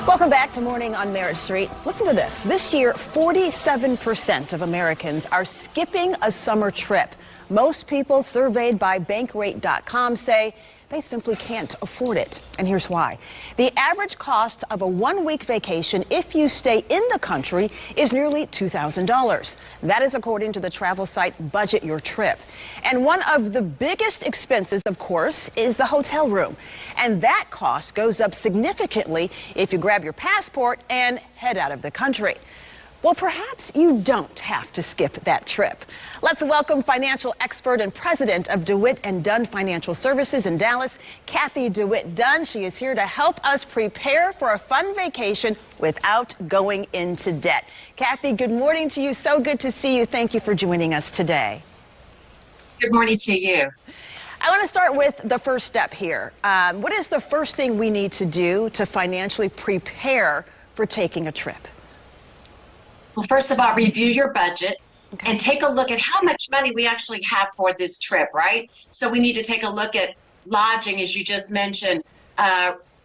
Welcome back to Morning on Merritt Street. Listen to this. This year, 47% of Americans are skipping a summer trip. Most people surveyed by Bankrate.com say they simply can't afford it. And here's why. The average cost of a one-week vacation, if you stay in the country, is nearly $2,000. That is according to the travel site Budget Your Trip. And one of the biggest expenses, of course, is the hotel room. And that cost goes up significantly if you grab your passport and head out of the country. Well, perhaps you don't have to skip that trip. Let's welcome financial expert and president of DeWitt Dunn Financial Services in Dallas, Cathy DeWitt Dunn. She is here to help us prepare for a fun vacation without going into debt. Cathy, good morning to you. So good to see you. Thank you for joining us today. Good morning to you. I want to start with the first step here. What is the first thing we need to do to financially prepare for taking a trip? Well, first of all, review your budget and take a look at how much money we actually have for this trip, right? So we need to take a look at lodging, as you just mentioned,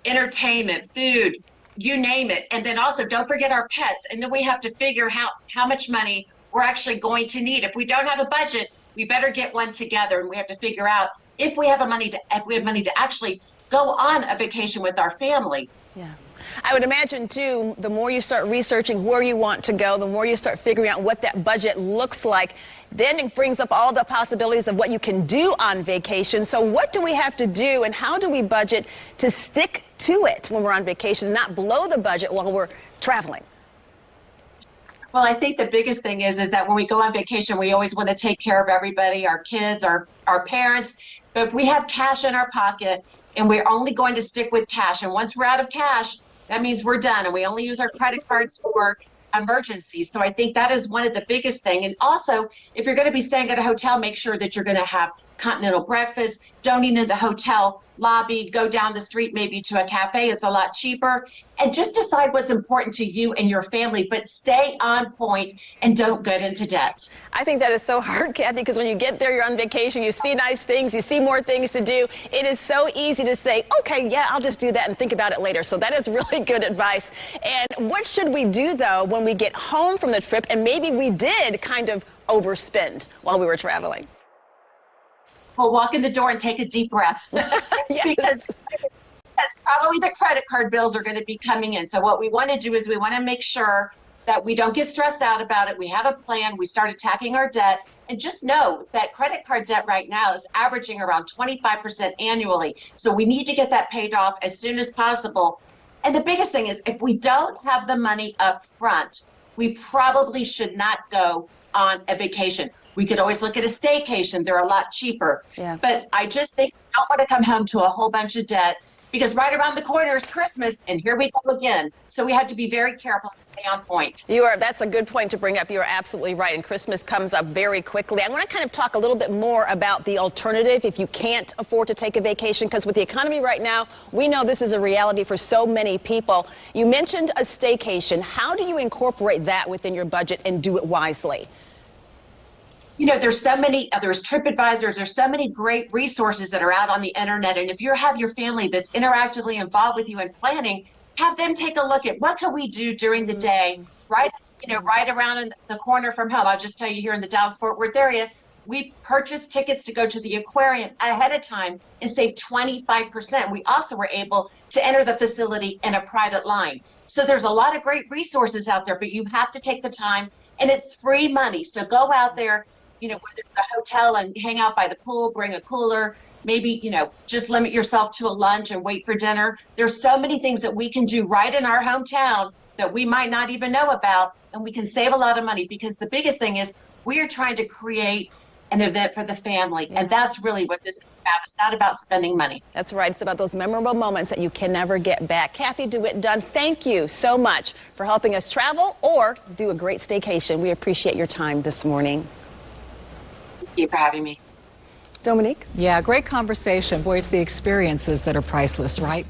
entertainment, food, you name it. And then also don't forget our pets. And then we have to figure how much money we're actually going to need. If we don't have a budget, we better get one together, and we have to figure out if we have money to actually go on a vacation with our family. Yeah. I would imagine, too, the more you start researching where you want to go, the more you start figuring out what that budget looks like, then it brings up all the possibilities of what you can do on vacation. So what do we have to do, and how do we budget to stick to it when we're on vacation, not blow the budget while we're traveling? Well, I think the biggest thing is that when we go on vacation, we always want to take care of everybody, our kids, our parents. But if we have cash in our pocket and we're only going to stick with cash, and once we're out of cash, that means we're done, and we only use our credit cards for emergencies. So I think that is one of the biggest thing. And also, if you're going to be staying at a hotel, make sure that you're going to have continental breakfast. Don't eat in the hotel lobby. Go down the street maybe to a cafe. It's a lot cheaper. And just decide what's important to you and your family, but stay on point and don't get into debt. I think that is so hard, Cathy, because when you get there, you're on vacation, you see nice things, you see more things to do. It is so easy to say, okay, yeah, I'll just do that and think about it later. So that is really good advice. And what should we do, though, when we get home from the trip and maybe we did kind of overspend while we were traveling? Well, walk in the door and take a deep breath. Because probably the credit card bills are going to be coming in. So what we want to do is we want to make sure that we don't get stressed out about it. We have a plan. We start attacking our debt. And just know that credit card debt right now is averaging around 25% annually. So we need to get that paid off as soon as possible. And the biggest thing is, if we don't have the money up front, we probably should not go on a vacation. We could always look at a staycation. They're a lot cheaper. Yeah. But I just think we don't want to come home to a whole bunch of debt, because right around the corner is Christmas, and here we go again. So we have to be very careful and stay on point. That's a good point to bring up. You're absolutely right. And Christmas comes up very quickly. I want to kind of talk a little bit more about the alternative if you can't afford to take a vacation, because with the economy right now, we know this is a reality for so many people. You mentioned a staycation. How do you incorporate that within your budget and do it wisely? You know, there's TripAdvisors, there's so many great resources that are out on the internet. And if you have your family that's interactively involved with you in planning, have them take a look at what can we do during the day, right around in the corner from home. I'll just tell you, here in the Dallas-Fort Worth area, we purchased tickets to go to the aquarium ahead of time and save 25%. We also were able to enter the facility in a private line. So there's a lot of great resources out there, but you have to take the time, and it's free money. So go out there, whether it's the hotel and hang out by the pool, bring a cooler, maybe, just limit yourself to a lunch and wait for dinner. There's so many things that we can do right in our hometown that we might not even know about, and we can save a lot of money, because the biggest thing is we are trying to create an event for the family. Yeah. And that's really what this is about. It's not about spending money. That's right. It's about those memorable moments that you can never get back. Cathy DeWitt Dunn, thank you so much for helping us travel or do a great staycation. We appreciate your time this morning. Thank you for having me. Dominique? Yeah, great conversation. Boy, it's the experiences that are priceless, right?